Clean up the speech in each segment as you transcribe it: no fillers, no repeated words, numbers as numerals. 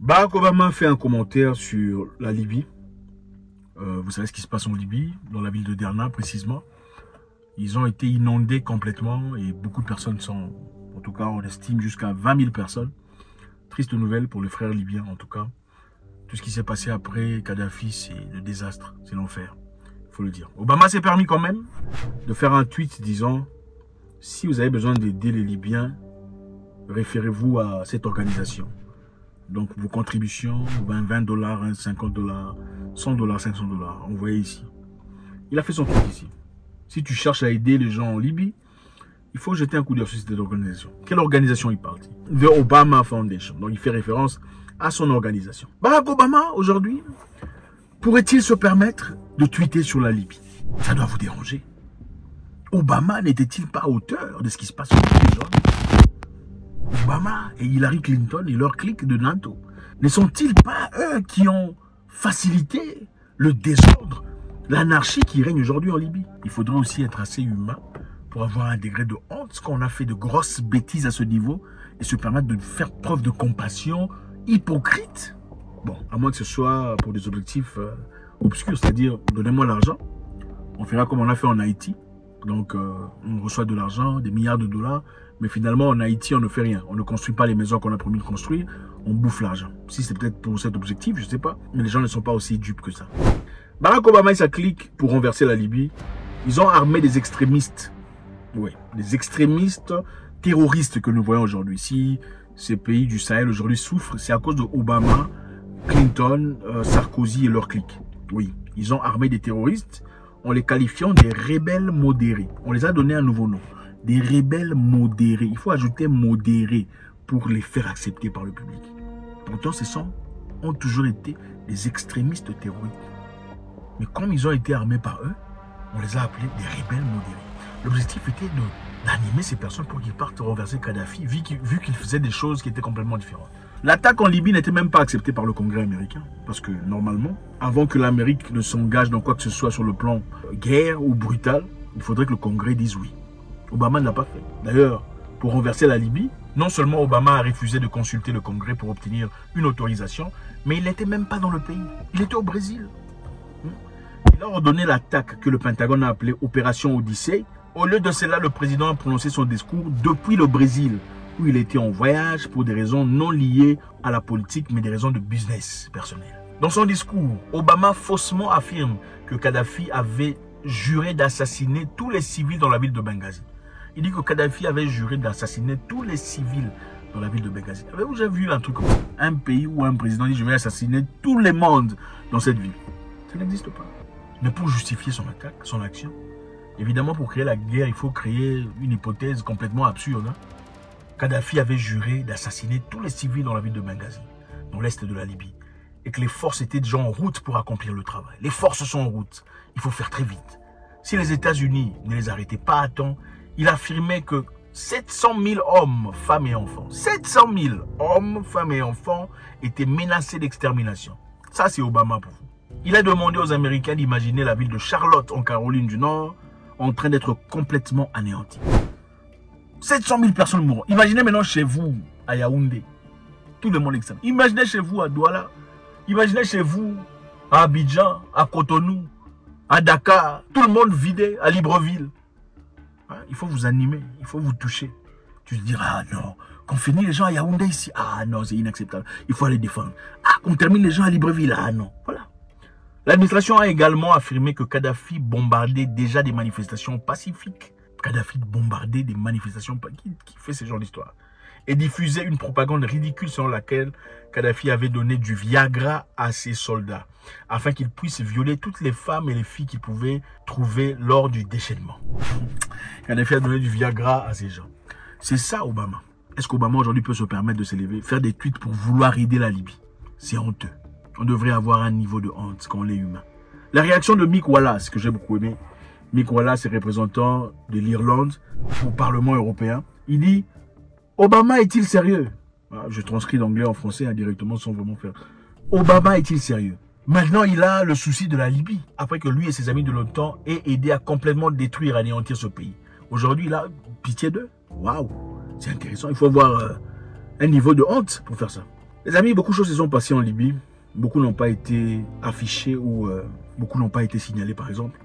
Barack Obama fait un commentaire sur la Libye. Vous savez ce qui se passe en Libye, dans la ville de Derna précisément. Ils ont été inondés complètement et beaucoup de personnes sont, en tout cas on estime jusqu'à 20 000 personnes. Triste nouvelle pour les frères libyens en tout cas. Tout ce qui s'est passé après Kadhafi, c'est le désastre, c'est l'enfer, il faut le dire. Obama s'est permis quand même de faire un tweet disant « Si vous avez besoin d'aider les Libyens, référez-vous à cette organisation. » Donc vos contributions, 20 $, 50 $, 100 $, 500 $, envoyez ici. Il a fait son truc ici. Si tu cherches à aider les gens en Libye, il faut jeter un coup d'œil sur cette organisation. Quelle organisation il parle? The Obama Foundation. Donc il fait référence à son organisation. Barack Obama, aujourd'hui, pourrait-il se permettre de tweeter sur la Libye? Ça doit vous déranger. Obama n'était-il pas auteur de ce qui se passe aujourd'hui? Obama et Hillary Clinton et leur clique de NATO, ne sont-ils pas eux qui ont facilité le désordre, l'anarchie qui règne aujourd'hui en Libye? Il faudrait aussi être assez humain pour avoir un degré de honte qu'on a fait de grosses bêtises à ce niveau et se permettre de faire preuve de compassion hypocrite. Bon, à moins que ce soit pour des objectifs obscurs, c'est-à-dire donnez-moi l'argent, on fera comme on a fait en Haïti. Donc, on reçoit de l'argent, des milliards de dollars, mais finalement, en Haïti, on ne fait rien. On ne construit pas les maisons qu'on a promis de construire, on bouffe l'argent. Si c'est peut-être pour cet objectif, je ne sais pas, mais les gens ne sont pas aussi dupes que ça. Barack Obama et sa clique pour renverser la Libye, ils ont armé des extrémistes. Oui, des extrémistes terroristes que nous voyons aujourd'hui. Si ces pays du Sahel aujourd'hui souffrent, c'est à cause de Obama, Clinton, Sarkozy et leur clique. Oui, ils ont armé des terroristes en les qualifiant des rebelles modérés. On les a donné un nouveau nom. Des rebelles modérés. Il faut ajouter modérés pour les faire accepter par le public. Pourtant, ont toujours été des extrémistes terroristes. Mais comme ils ont été armés par eux, on les a appelés des rebelles modérés. L'objectif était d'animer ces personnes pour qu'ils partent renverser Kadhafi, vu qu'ils faisaient des choses qui étaient complètement différentes. L'attaque en Libye n'était même pas acceptée par le Congrès américain. Parce que normalement, avant que l'Amérique ne s'engage dans quoi que ce soit sur le plan guerre ou brutal, il faudrait que le Congrès dise oui. Obama ne l'a pas fait. D'ailleurs, pour renverser la Libye, non seulement Obama a refusé de consulter le Congrès pour obtenir une autorisation, mais il n'était même pas dans le pays. Il était au Brésil. Il a ordonné l'attaque que le Pentagone a appelée Opération Odyssée. Au lieu de cela, le président a prononcé son discours depuis le Brésil, où il était en voyage pour des raisons non liées à la politique, mais des raisons de business personnel. Dans son discours, Obama faussement affirme que Kadhafi avait juré d'assassiner tous les civils dans la ville de Benghazi. Il dit que Kadhafi avait juré d'assassiner tous les civils dans la ville de Benghazi. Avez-vous déjà vu un truc comme ça? Un pays où un président dit je vais assassiner tous les mondes dans cette ville. Ça n'existe pas. Mais pour justifier son attaque, son action, évidemment pour créer la guerre, il faut créer une hypothèse complètement absurde. Kadhafi avait juré d'assassiner tous les civils dans la ville de Benghazi, dans l'est de la Libye, et que les forces étaient déjà en route pour accomplir le travail. Les forces sont en route, il faut faire très vite. Si les États-Unis ne les arrêtaient pas à temps, il affirmait que 700 000 hommes, femmes et enfants, 700 000 hommes, femmes et enfants étaient menacés d'extermination. Ça, c'est Obama pour vous. Il a demandé aux Américains d'imaginer la ville de Charlotte, en Caroline du Nord, en train d'être complètement anéantie. 700 000 personnes mourront. Imaginez maintenant chez vous, à Yaoundé. Tout le monde exterminé. Imaginez chez vous à Douala. Imaginez chez vous à Abidjan, à Cotonou, à Dakar. Tout le monde vidé, à Libreville. Il faut vous animer, il faut vous toucher. Tu te dis, ah non, qu'on finit les gens à Yaoundé ici. Ah non, c'est inacceptable. Il faut aller défendre. Ah, qu'on termine les gens à Libreville. Ah non, voilà. L'administration a également affirmé que Kadhafi bombardait déjà des manifestations pacifiques. Kadhafi bombardait des manifestations qui fait ce genre d'histoire. Et diffusait une propagande ridicule selon laquelle Kadhafi avait donné du Viagra à ses soldats, afin qu'ils puissent violer toutes les femmes et les filles qu'ils pouvaient trouver lors du déchaînement. Kadhafi a donné du Viagra à ces gens. C'est ça Obama. Est-ce qu'Obama aujourd'hui peut se permettre de s'élever, faire des tweets pour vouloir aider la Libye? C'est honteux. On devrait avoir un niveau de honte quand on est humain. La réaction de Mick Wallace, que j'ai beaucoup aimé. Mick Wallace est représentant de l'Irlande au Parlement européen. Il dit, Obama est-il sérieux? Je transcris d'anglais en français indirectement sans vraiment faire. Obama est-il sérieux? Maintenant, il a le souci de la Libye. Après que lui et ses amis de l'OTAN aient aidé à complètement détruire, anéantir ce pays. Aujourd'hui, il a pitié d'eux. Waouh, c'est intéressant. Il faut avoir un niveau de honte pour faire ça. Les amis, beaucoup de choses se sont passées en Libye. Beaucoup n'ont pas été affichés ou beaucoup n'ont pas été signalés, par exemple.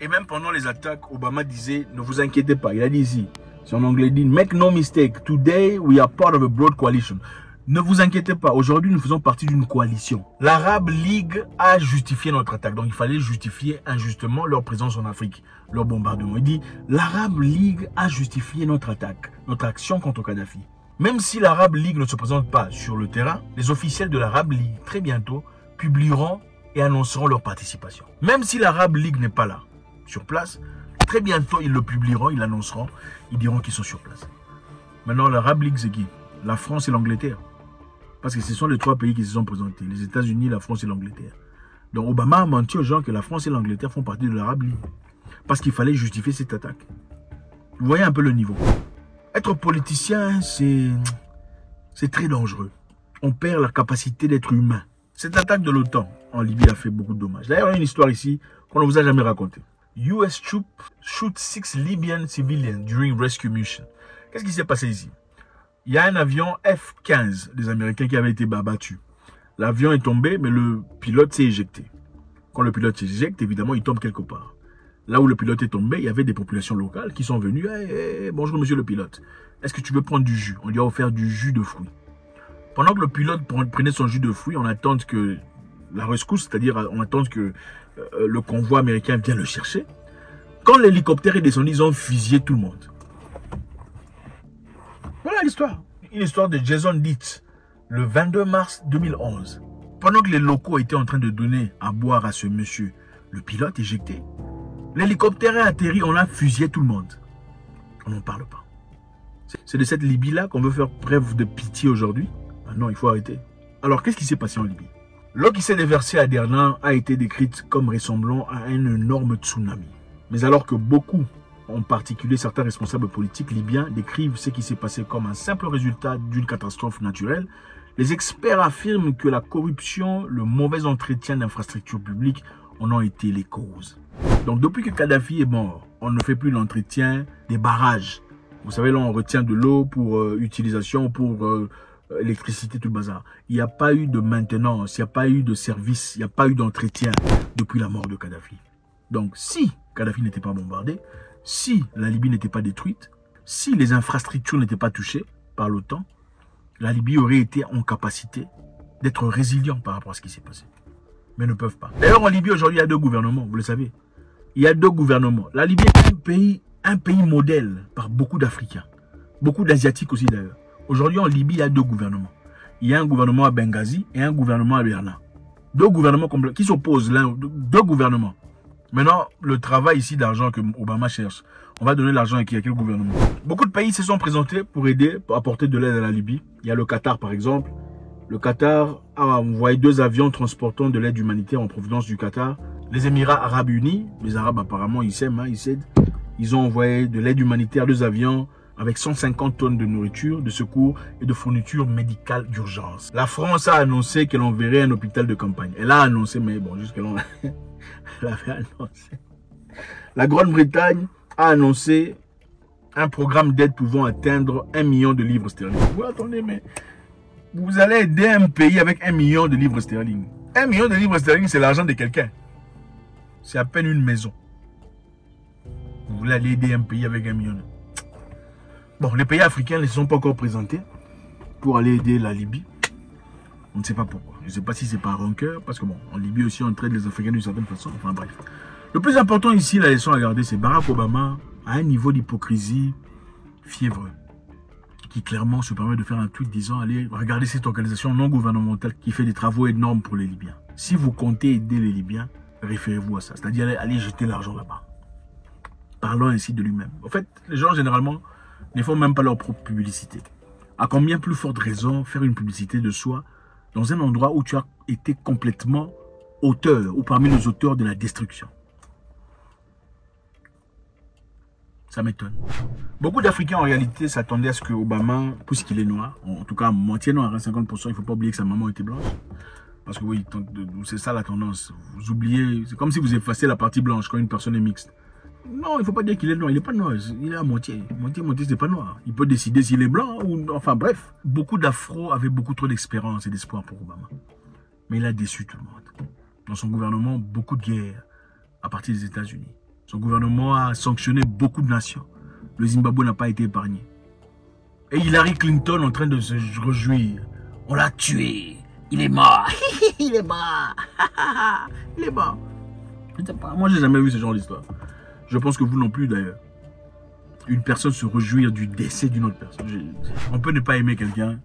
Et même pendant les attaques, Obama disait, ne vous inquiétez pas. Il a dit ici, c'est en anglais, dit, make no mistake, today we are part of a broad coalition. Ne vous inquiétez pas, aujourd'hui nous faisons partie d'une coalition. L'Arab League a justifié notre attaque, donc il fallait justifier injustement leur présence en Afrique, leur bombardement. Il dit, l'Arab League a justifié notre attaque, notre action contre Kadhafi. Même si l'Arab League ne se présente pas sur le terrain, les officiels de l'Arab League, très bientôt, publieront et annonceront leur participation. Même si l'Arab League n'est pas là, sur place, très bientôt ils le publieront, ils l'annonceront, ils diront qu'ils sont sur place. Maintenant, l'Arab League, c'est qui? La France et l'Angleterre. Parce que ce sont les trois pays qui se sont présentés. Les États-Unis, la France et l'Angleterre. Donc Obama a menti aux gens que la France et l'Angleterre font partie de l'Arab League. Parce qu'il fallait justifier cette attaque. Vous voyez un peu le niveau. Être politicien, c'est très dangereux. On perd la capacité d'être humain. Cette attaque de l'OTAN en Libye a fait beaucoup de dommages. D'ailleurs, il y a une histoire ici qu'on ne vous a jamais racontée. US troops shoot 6 Libyan civilians during rescue mission. Qu'est-ce qui s'est passé ici? Il y a un avion F-15 des Américains qui avait été abattu. L'avion est tombé, mais le pilote s'est éjecté. Quand le pilote s'éjecte, évidemment, il tombe quelque part. Là où le pilote est tombé, il y avait des populations locales qui sont venues. Hey, bonjour monsieur le pilote, est-ce que tu veux prendre du jus? On lui a offert du jus de fruits. Pendant que le pilote prenait son jus de fruits, on attend que la rescousse, c'est-à-dire on attend que le convoi américain vienne le chercher. Quand l'hélicoptère est descendu, ils ont fusillé tout le monde. Voilà l'histoire. Une histoire de Jason Dietz, le 22 mars 2011. Pendant que les locaux étaient en train de donner à boire à ce monsieur, le pilote éjecté, l'hélicoptère est atterri, on a fusillé tout le monde. On n'en parle pas. C'est de cette Libye-là qu'on veut faire preuve de pitié aujourd'hui. Ah non, il faut arrêter. Alors, qu'est-ce qui s'est passé en Libye? L'eau qui s'est déversée à Derna a été décrite comme ressemblant à un énorme tsunami. Mais alors que beaucoup, en particulier certains responsables politiques libyens, décrivent ce qui s'est passé comme un simple résultat d'une catastrophe naturelle, les experts affirment que la corruption, le mauvais entretien d'infrastructures publiques en ont été les causes. Donc depuis que Kadhafi est mort, on ne fait plus l'entretien des barrages. Vous savez, là on retient de l'eau pour utilisation, pour électricité, tout le bazar. Il n'y a pas eu de maintenance, il n'y a pas eu de service, il n'y a pas eu d'entretien depuis la mort de Kadhafi. Donc si Kadhafi n'était pas bombardé, si la Libye n'était pas détruite, si les infrastructures n'étaient pas touchées par l'OTAN, la Libye aurait été en capacité d'être résilient par rapport à ce qui s'est passé. Mais ne peuvent pas. D'ailleurs, en Libye, aujourd'hui, il y a deux gouvernements, vous le savez. Il y a deux gouvernements. La Libye est un pays modèle par beaucoup d'Africains. Beaucoup d'Asiatiques aussi, d'ailleurs. Aujourd'hui, en Libye, il y a deux gouvernements. Il y a un gouvernement à Benghazi et un gouvernement à Derna. Deux gouvernements qui s'opposent l'un, deux gouvernements. Maintenant, le travail ici d'argent que Obama cherche, on va donner l'argent à quel gouvernement? Beaucoup de pays se sont présentés pour aider, pour apporter de l'aide à la Libye. Il y a le Qatar, par exemple. Le Qatar a envoyé 2 avions transportant de l'aide humanitaire en provenance du Qatar. Les Émirats Arabes Unis, les Arabes apparemment ils s'aiment, ils cèdent. Ils ont envoyé de l'aide humanitaire, 2 avions avec 150 tonnes de nourriture, de secours et de fournitures médicales d'urgence. La France a annoncé qu'elle enverrait un hôpital de campagne. Elle a annoncé, mais bon, jusque-là, elle avait annoncé. La Grande-Bretagne a annoncé un programme d'aide pouvant atteindre 1 million de livres sterling. Vous attendez, mais vous allez aider un pays avec 1 million de livres sterling. 1 million de livres sterling, c'est l'argent de quelqu'un. C'est à peine une maison. Vous voulez aller aider un pays avec 1 million. Bon, les pays africains ne se sont pas encore présentés pour aller aider la Libye. On ne sait pas pourquoi. Je ne sais pas si c'est par rancœur, parce que bon, en Libye aussi, on traite les Africains d'une certaine façon. Enfin bref. Le plus important ici, la leçon à garder, c'est Barack Obama a un niveau d'hypocrisie fiévreux, qui clairement se permet de faire un tweet disant, allez, regardez cette organisation non gouvernementale qui fait des travaux énormes pour les Libyens. Si vous comptez aider les Libyens, référez-vous à ça. C'est-à-dire, allez jeter l'argent là-bas. Parlons ainsi de lui-même. En fait, les gens, généralement, ne font même pas leur propre publicité. À combien plus forte raison faire une publicité de soi dans un endroit où tu as été complètement auteur ou parmi les auteurs de la destruction? Ça m'étonne. Beaucoup d'Africains en réalité s'attendaient à ce que Obama, puisqu'il est noir, en tout cas moitié noir, hein, 50%, il ne faut pas oublier que sa maman était blanche. Parce que oui, c'est ça la tendance. Vous oubliez, c'est comme si vous effacez la partie blanche quand une personne est mixte. Non, il ne faut pas dire qu'il est noir. Il n'est pas noir. Il est à moitié. Moitié, c'est pas noir. Il peut décider s'il est blanc ou... Enfin, bref. Beaucoup d'Afro avaient beaucoup trop d'expérience et d'espoir pour Obama. Mais il a déçu tout le monde. Dans son gouvernement, beaucoup de guerres à partir des États-Unis. Son gouvernement a sanctionné beaucoup de nations. Le Zimbabwe n'a pas été épargné. Et Hillary Clinton en train de se réjouir. On l'a tué. Il est mort. Il est mort. Il est mort. Je sais pas. Moi, j'ai jamais vu ce genre d'histoire. Je pense que vous non plus d'ailleurs. Une personne se réjouir du décès d'une autre personne. On peut ne pas aimer quelqu'un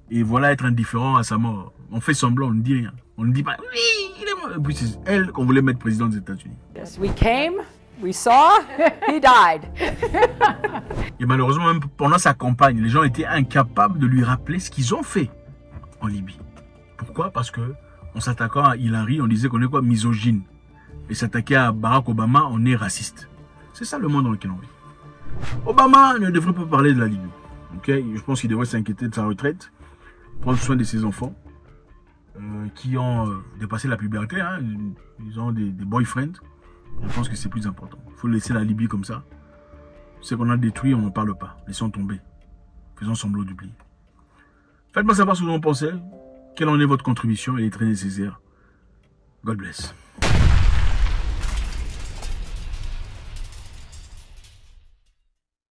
et voilà être indifférent à sa mort. On fait semblant, on ne dit rien. On ne dit pas, oui, il est mort. Et puis c'est elle qu'on voulait mettre président des États-Unis. Yes, we came, we saw, he died. Et malheureusement, même pendant sa campagne, les gens étaient incapables de lui rappeler ce qu'ils ont fait en Libye. Pourquoi? Parce que en s'attaquant à Hillary, on disait qu'on est quoi? Misogyne. Et s'attaquer à Barack Obama, on est raciste. C'est ça le monde dans lequel on vit. Obama ne devrait pas parler de la Libye. Okay? Je pense qu'il devrait s'inquiéter de sa retraite, prendre soin de ses enfants qui ont dépassé la puberté. Hein. Ils ont des boyfriends. Je pense que c'est plus important. Il faut laisser la Libye comme ça. Ce qu'on a détruit, on n'en parle pas. Laissons tomber. Faisons semblant d'oublier. Faites-moi savoir ce que vous en pensez. Quelle en est votre contribution? Elle est très nécessaire. God bless.